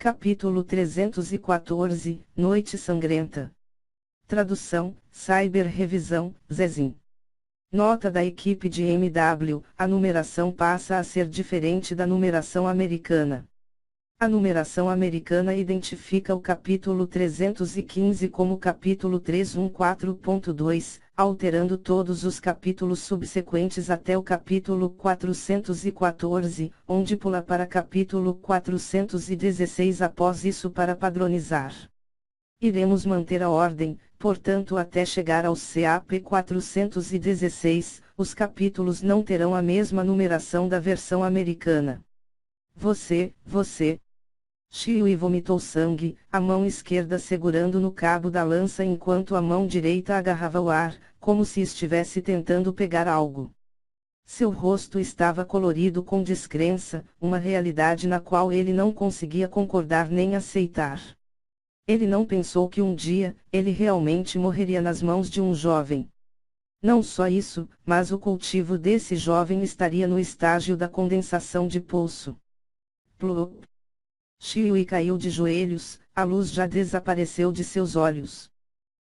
Capítulo 314, Noite Sangrenta. Tradução, Cyber Revisão, Zezin. Nota da equipe de MW: a numeração passa a ser diferente da numeração americana. A numeração americana identifica o capítulo 315 como capítulo 314.2, alterando todos os capítulos subsequentes até o capítulo 414, onde pula para capítulo 416 após isso para padronizar. Iremos manter a ordem, portanto, até chegar ao CAP 416, os capítulos não terão a mesma numeração da versão americana. Você. Shiui vomitou sangue, a mão esquerda segurando no cabo da lança enquanto a mão direita agarrava o ar, como se estivesse tentando pegar algo. Seu rosto estava colorido com descrença, uma realidade na qual ele não conseguia concordar nem aceitar. Ele não pensou que um dia, ele realmente morreria nas mãos de um jovem. Não só isso, mas o cultivo desse jovem estaria no estágio da condensação de pulso. Plup. Shiui caiu de joelhos, a luz já desapareceu de seus olhos.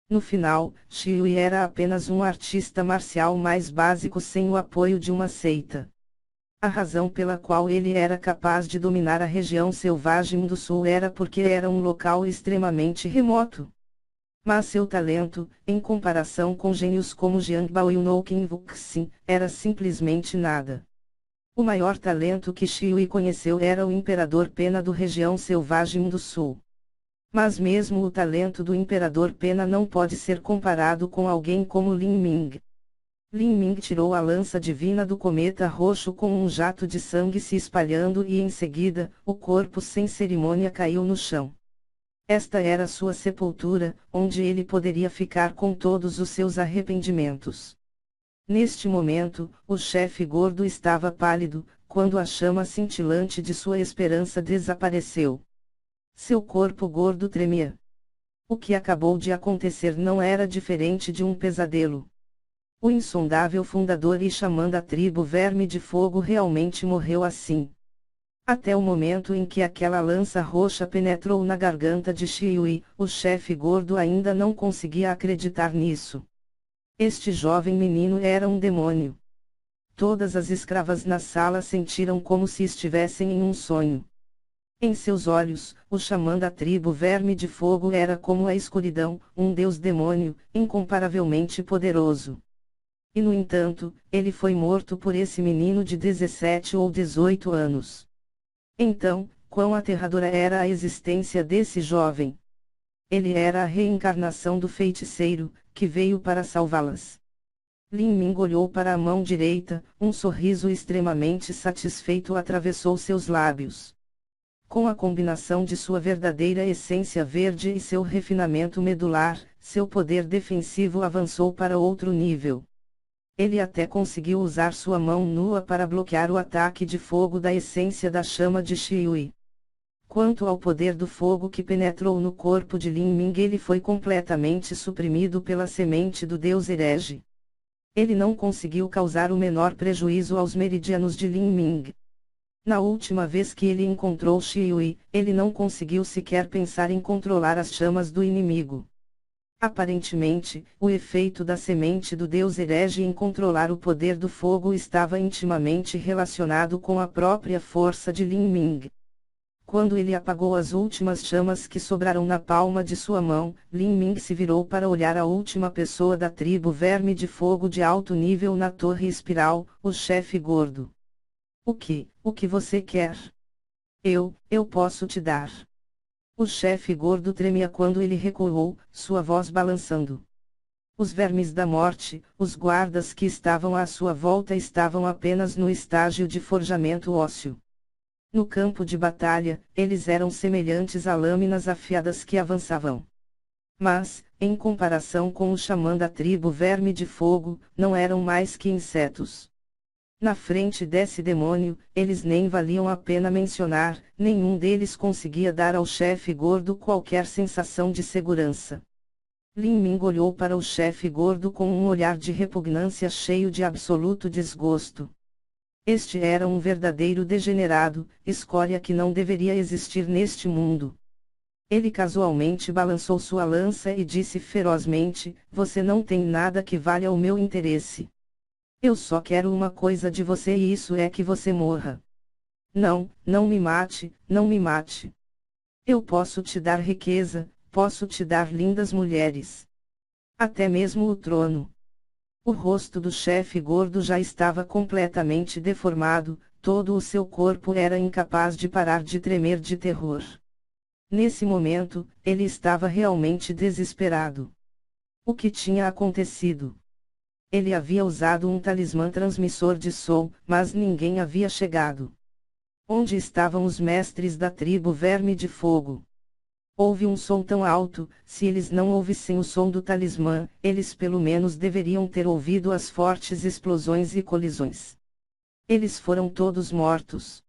No final, Shiui era apenas um artista marcial mais básico sem o apoio de uma seita. A razão pela qual ele era capaz de dominar a região selvagem do sul era porque era um local extremamente remoto. Mas seu talento, em comparação com gênios como Jiang Bao e No Qin Vuxin, era simplesmente nada. O maior talento que Shiui conheceu era o Imperador Pena do região selvagem do sul. Mas mesmo o talento do Imperador Pena não pode ser comparado com alguém como Lin Ming. Lin Ming tirou a lança divina do cometa roxo com um jato de sangue se espalhando e em seguida, o corpo sem cerimônia caiu no chão. Esta era sua sepultura, onde ele poderia ficar com todos os seus arrependimentos. Neste momento, o chefe gordo estava pálido, quando a chama cintilante de sua esperança desapareceu. Seu corpo gordo tremia. O que acabou de acontecer não era diferente de um pesadelo. O insondável fundador e xamã da tribo Verme de Fogo realmente morreu assim. Até o momento em que aquela lança roxa penetrou na garganta de Shiui, o chefe gordo ainda não conseguia acreditar nisso. Este jovem menino era um demônio. Todas as escravas na sala sentiram como se estivessem em um sonho. Em seus olhos, o xamã da tribo Verme de Fogo era como a escuridão, um deus-demônio, incomparavelmente poderoso. E no entanto, ele foi morto por esse menino de 17 ou 18 anos. Então, quão aterradora era a existência desse jovem! Ele era a reencarnação do feiticeiro, que veio para salvá-las. Lin Ming olhou para a mão direita, um sorriso extremamente satisfeito atravessou seus lábios. Com a combinação de sua verdadeira essência verde e seu refinamento medular, seu poder defensivo avançou para outro nível. Ele até conseguiu usar sua mão nua para bloquear o ataque de fogo da essência da chama de Shiui. Quanto ao poder do fogo que penetrou no corpo de Lin Ming, ele foi completamente suprimido pela semente do deus herege. Ele não conseguiu causar o menor prejuízo aos meridianos de Lin Ming. Na última vez que ele encontrou Shiui, ele não conseguiu sequer pensar em controlar as chamas do inimigo. Aparentemente, o efeito da semente do deus herege em controlar o poder do fogo estava intimamente relacionado com a própria força de Lin Ming. Quando ele apagou as últimas chamas que sobraram na palma de sua mão, Lin Ming se virou para olhar a última pessoa da tribo Verme de Fogo de alto nível na torre espiral, o chefe gordo. O que você quer? Eu posso te dar. O chefe gordo tremia quando ele recuou, sua voz balançando. Os vermes da morte, os guardas que estavam à sua volta estavam apenas no estágio de forjamento ósseo. No campo de batalha, eles eram semelhantes a lâminas afiadas que avançavam. Mas, em comparação com o xamã da tribo Verme de Fogo, não eram mais que insetos. Na frente desse demônio, eles nem valiam a pena mencionar, nenhum deles conseguia dar ao chefe gordo qualquer sensação de segurança. Lin Ming olhou para o chefe gordo com um olhar de repugnância cheio de absoluto desgosto. Este era um verdadeiro degenerado, escória que não deveria existir neste mundo. Ele casualmente balançou sua lança e disse ferozmente: Você não tem nada que valha o meu interesse. Eu só quero uma coisa de você e isso é que você morra. Não, não me mate, não me mate. Eu posso te dar riqueza, posso te dar lindas mulheres. Até mesmo o trono. O rosto do chefe gordo já estava completamente deformado, todo o seu corpo era incapaz de parar de tremer de terror. Nesse momento, ele estava realmente desesperado. O que tinha acontecido? Ele havia usado um talismã transmissor de som, mas ninguém havia chegado. Onde estavam os mestres da tribo Verme de Fogo? Houve um som tão alto, se eles não ouvissem o som do talismã, eles pelo menos deveriam ter ouvido as fortes explosões e colisões. Eles foram todos mortos.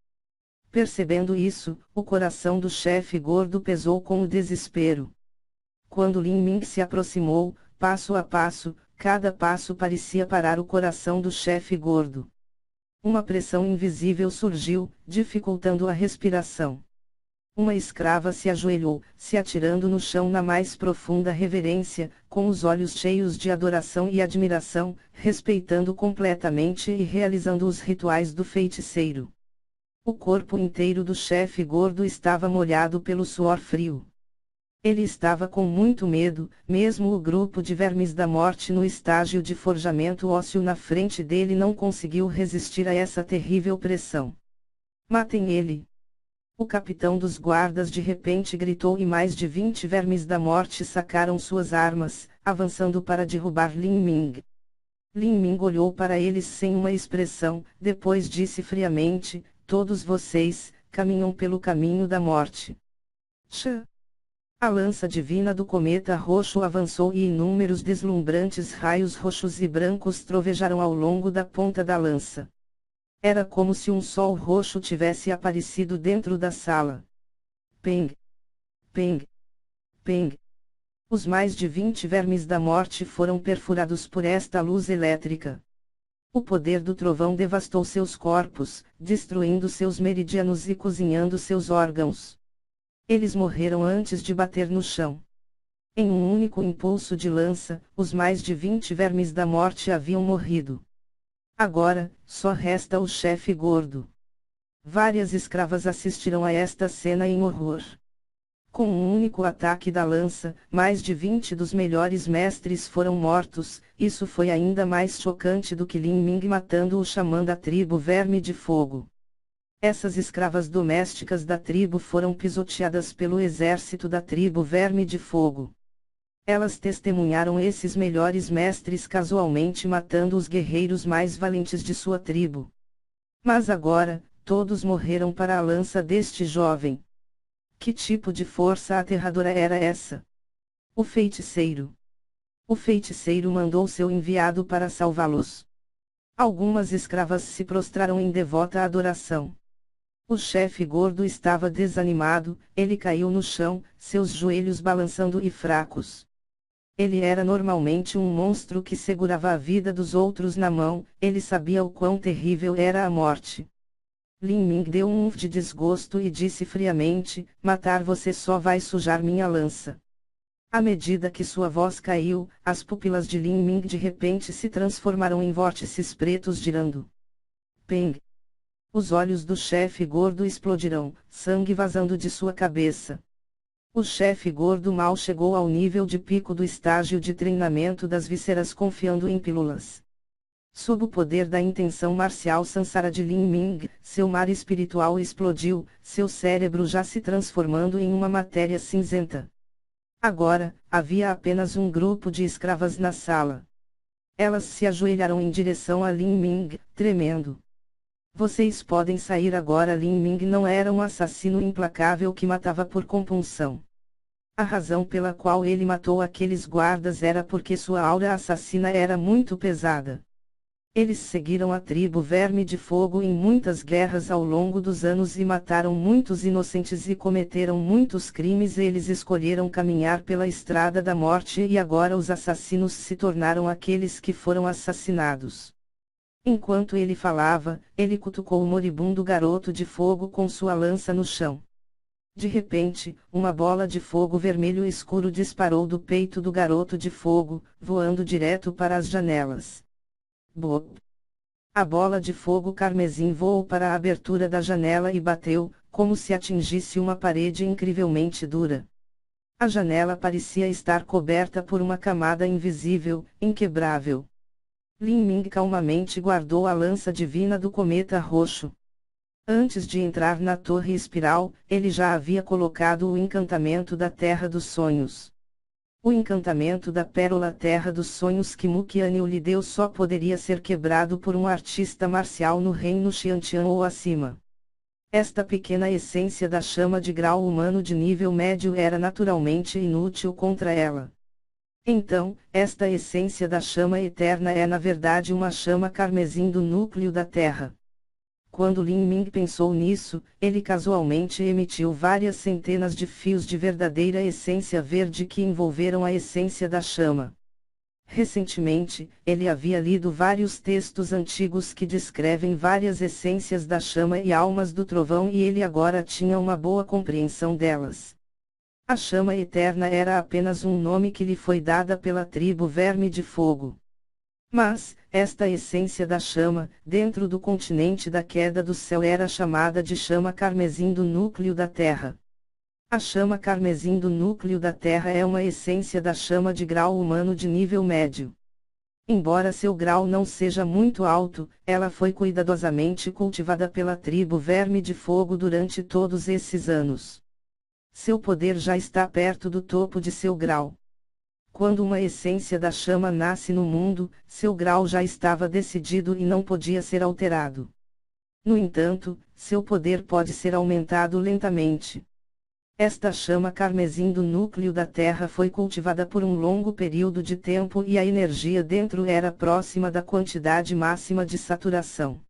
Percebendo isso, o coração do chefe gordo pesou com o desespero. Quando Lin Ming se aproximou, passo a passo, cada passo parecia parar o coração do chefe gordo. Uma pressão invisível surgiu, dificultando a respiração. Uma escrava se ajoelhou, se atirando no chão na mais profunda reverência, com os olhos cheios de adoração e admiração, respeitando completamente e realizando os rituais do feiticeiro. O corpo inteiro do chefe gordo estava molhado pelo suor frio. Ele estava com muito medo, mesmo o grupo de vermes da morte no estágio de forjamento ósseo na frente dele não conseguiu resistir a essa terrível pressão. Matem ele! O capitão dos guardas de repente gritou e mais de 20 vermes da morte sacaram suas armas, avançando para derrubar Lin Ming. Lin Ming olhou para eles sem uma expressão, depois disse friamente: Todos vocês, caminham pelo caminho da morte. Xê! A lança divina do cometa roxo avançou e inúmeros deslumbrantes raios roxos e brancos trovejaram ao longo da ponta da lança. Era como se um sol roxo tivesse aparecido dentro da sala. Peng! Peng! Peng! Os mais de 20 vermes da morte foram perfurados por esta luz elétrica. O poder do trovão devastou seus corpos, destruindo seus meridianos e cozinhando seus órgãos. Eles morreram antes de bater no chão. Em um único impulso de lança, os mais de 20 vermes da morte haviam morrido. Agora, só resta o chefe gordo. Várias escravas assistiram a esta cena em horror. Com um único ataque da lança, mais de 20 dos melhores mestres foram mortos. Isso foi ainda mais chocante do que Lin Ming matando o xamã da tribo Verme de Fogo. Essas escravas domésticas da tribo foram pisoteadas pelo exército da tribo Verme de Fogo. Elas testemunharam esses melhores mestres casualmente matando os guerreiros mais valentes de sua tribo. Mas agora, todos morreram para a lança deste jovem. Que tipo de força aterradora era essa? O feiticeiro. O feiticeiro mandou seu enviado para salvá-los. Algumas escravas se prostraram em devota adoração. O chefe gordo estava desanimado, ele caiu no chão, seus joelhos balançando e fracos. Ele era normalmente um monstro que segurava a vida dos outros na mão, ele sabia o quão terrível era a morte. Lin Ming deu um de desgosto e disse friamente: Matar você só vai sujar minha lança. À medida que sua voz caiu, as pupilas de Lin Ming de repente se transformaram em vórtices pretos girando. Peng! Os olhos do chefe gordo explodirão, sangue vazando de sua cabeça. O chefe gordo mal chegou ao nível de pico do estágio de treinamento das vísceras confiando em pílulas. Sob o poder da intenção marcial Sansara de Lin Ming, seu mar espiritual explodiu, seu cérebro já se transformando em uma matéria cinzenta. Agora, havia apenas um grupo de escravas na sala. Elas se ajoelharam em direção a Lin Ming, tremendo. Vocês podem sair agora. Lin Ming não era um assassino implacável que matava por compulsão. A razão pela qual ele matou aqueles guardas era porque sua aura assassina era muito pesada. Eles seguiram a tribo Verme de Fogo em muitas guerras ao longo dos anos e mataram muitos inocentes e cometeram muitos crimes. Eles escolheram caminhar pela estrada da morte e agora os assassinos se tornaram aqueles que foram assassinados. Enquanto ele falava, ele cutucou o moribundo garoto de fogo com sua lança no chão. De repente, uma bola de fogo vermelho escuro disparou do peito do garoto de fogo, voando direto para as janelas. Bop! A bola de fogo carmesim voou para a abertura da janela e bateu, como se atingisse uma parede incrivelmente dura. A janela parecia estar coberta por uma camada invisível, inquebrável. Lin Ming calmamente guardou a lança divina do cometa roxo. Antes de entrar na torre espiral, ele já havia colocado o encantamento da Terra dos Sonhos. O encantamento da Pérola Terra dos Sonhos que Muqianyu lhe deu só poderia ser quebrado por um artista marcial no reino Xiantian ou acima. Esta pequena essência da chama de grau humano de nível médio era naturalmente inútil contra ela. Então, esta essência da chama eterna é na verdade uma chama carmesim do núcleo da Terra. Quando Lin Ming pensou nisso, ele casualmente emitiu várias centenas de fios de verdadeira essência verde que envolveram a essência da chama. Recentemente, ele havia lido vários textos antigos que descrevem várias essências da chama e almas do trovão e ele agora tinha uma boa compreensão delas. A chama eterna era apenas um nome que lhe foi dada pela tribo Verme de Fogo. Mas, esta essência da chama, dentro do continente da queda do céu era chamada de chama carmesim do núcleo da Terra. A chama carmesim do núcleo da Terra é uma essência da chama de grau humano de nível médio. Embora seu grau não seja muito alto, ela foi cuidadosamente cultivada pela tribo Verme de Fogo durante todos esses anos. Seu poder já está perto do topo de seu grau. Quando uma essência da chama nasce no mundo, seu grau já estava decidido e não podia ser alterado. No entanto, seu poder pode ser aumentado lentamente. Esta chama carmesim do núcleo da Terra foi cultivada por um longo período de tempo e a energia dentro era próxima da quantidade máxima de saturação.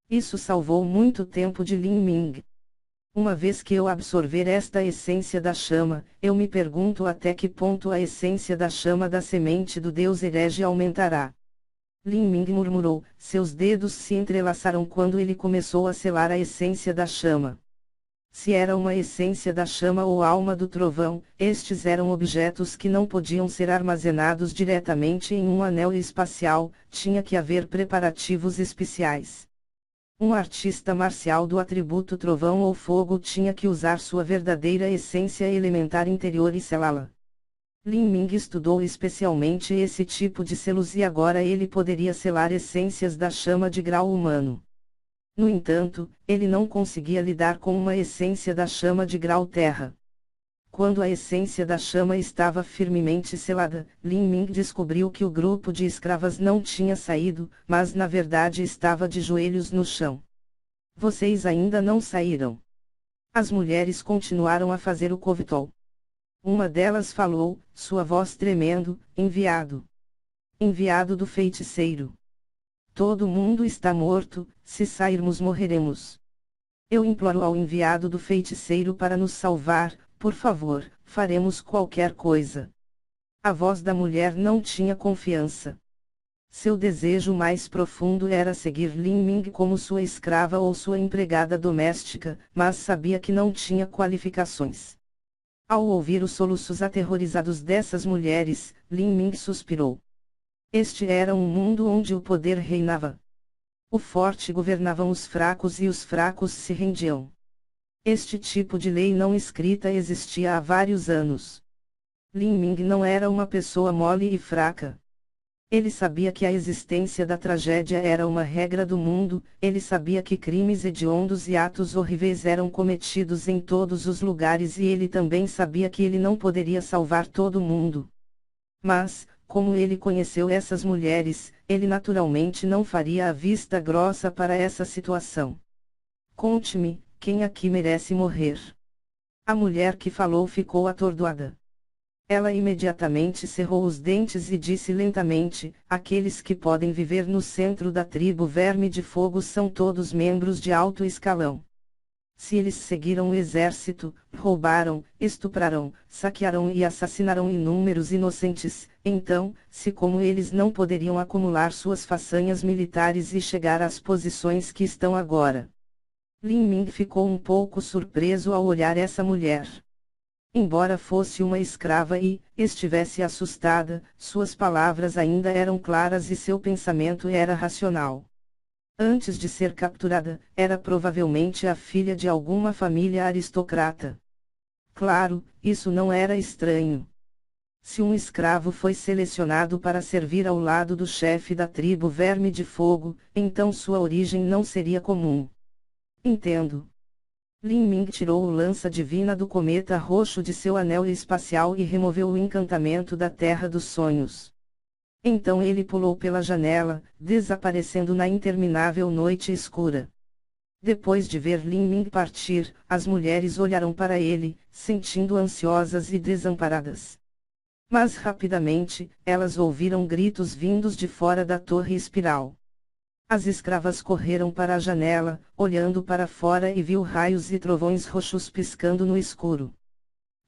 Isso salvou muito tempo de Lin Ming. Uma vez que eu absorver esta essência da chama, eu me pergunto até que ponto a essência da chama da semente do Deus herege aumentará. Lin Ming murmurou, seus dedos se entrelaçaram quando ele começou a selar a essência da chama. Se era uma essência da chama ou alma do trovão, estes eram objetos que não podiam ser armazenados diretamente em um anel espacial, tinha que haver preparativos especiais. Um artista marcial do atributo trovão ou fogo tinha que usar sua verdadeira essência elementar interior e selá-la. Lin Ming estudou especialmente esse tipo de selos e agora ele poderia selar essências da chama de grau humano. No entanto, ele não conseguia lidar com uma essência da chama de grau terra. Quando a essência da chama estava firmemente selada, Lin Ming descobriu que o grupo de escravas não tinha saído, mas na verdade estava de joelhos no chão. Vocês ainda não saíram. As mulheres continuaram a fazer o covetol. Uma delas falou, sua voz tremendo, enviado. Enviado do feiticeiro. Todo mundo está morto, se sairmos morreremos. Eu imploro ao enviado do feiticeiro para nos salvar, por favor, faremos qualquer coisa. A voz da mulher não tinha confiança. Seu desejo mais profundo era seguir Lin Ming como sua escrava ou sua empregada doméstica, mas sabia que não tinha qualificações. Ao ouvir os soluços aterrorizados dessas mulheres, Lin Ming suspirou. Este era um mundo onde o poder reinava. O forte governavam os fracos e os fracos se rendiam. Este tipo de lei não escrita existia há vários anos. Lin Ming não era uma pessoa mole e fraca. Ele sabia que a existência da tragédia era uma regra do mundo, ele sabia que crimes hediondos e atos horríveis eram cometidos em todos os lugares e ele também sabia que ele não poderia salvar todo mundo. Mas, como ele conheceu essas mulheres, ele naturalmente não faria a vista grossa para essa situação. Conte-me, quem aqui merece morrer? A mulher que falou ficou atordoada. Ela imediatamente cerrou os dentes e disse lentamente, aqueles que podem viver no centro da tribo Verme de Fogo são todos membros de alto escalão. Se eles seguiram o exército, roubaram, estupraram, saquearam e assassinaram inúmeros inocentes, então, se como eles não poderiam acumular suas façanhas militares e chegar às posições que estão agora? Lin Ming ficou um pouco surpreso ao olhar essa mulher. Embora fosse uma escrava e estivesse assustada, suas palavras ainda eram claras e seu pensamento era racional. Antes de ser capturada, era provavelmente a filha de alguma família aristocrata. Claro, isso não era estranho. Se um escravo foi selecionado para servir ao lado do chefe da tribo Verme de Fogo, então sua origem não seria comum. Entendo. Lin Ming tirou o lança divina do cometa roxo de seu anel espacial e removeu o encantamento da Terra dos Sonhos. Então ele pulou pela janela, desaparecendo na interminável noite escura. Depois de ver Lin Ming partir, as mulheres olharam para ele, sentindo ansiosas e desamparadas. Mas rapidamente, elas ouviram gritos vindos de fora da torre espiral. As escravas correram para a janela, olhando para fora e viu raios e trovões roxos piscando no escuro.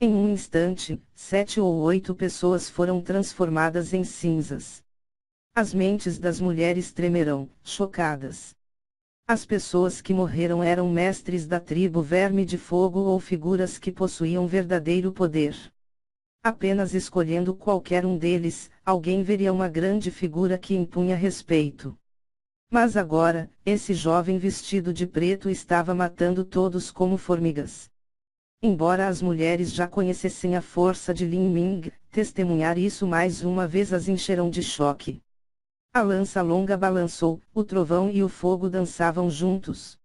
Em um instante, 7 ou 8 pessoas foram transformadas em cinzas. As mentes das mulheres tremerão, chocadas. As pessoas que morreram eram mestres da tribo Verme de Fogo ou figuras que possuíam verdadeiro poder. Apenas escolhendo qualquer um deles, alguém veria uma grande figura que impunha respeito. Mas agora, esse jovem vestido de preto estava matando todos como formigas. Embora as mulheres já conhecessem a força de Lin Ming, testemunhar isso mais uma vez as encheram de choque. A lança longa balançou, o trovão e o fogo dançavam juntos.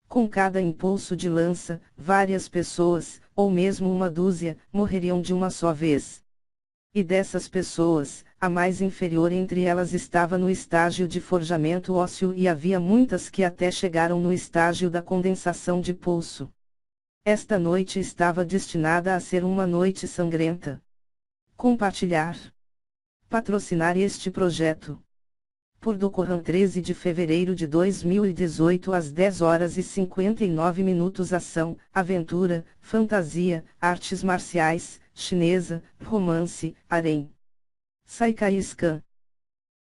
Com cada impulso de lança, várias pessoas, ou mesmo uma dúzia, morreriam de uma só vez. E dessas pessoas, a mais inferior entre elas estava no estágio de forjamento ósseo e havia muitas que até chegaram no estágio da condensação de pulso. Esta noite estava destinada a ser uma noite sangrenta. Compartilhar. Patrocinar este projeto. Por Docoran 13 de fevereiro de 2018 às 10 horas e 59 minutos. Ação, aventura, fantasia, artes marciais, chinesa, romance, harém. Saikai Scan.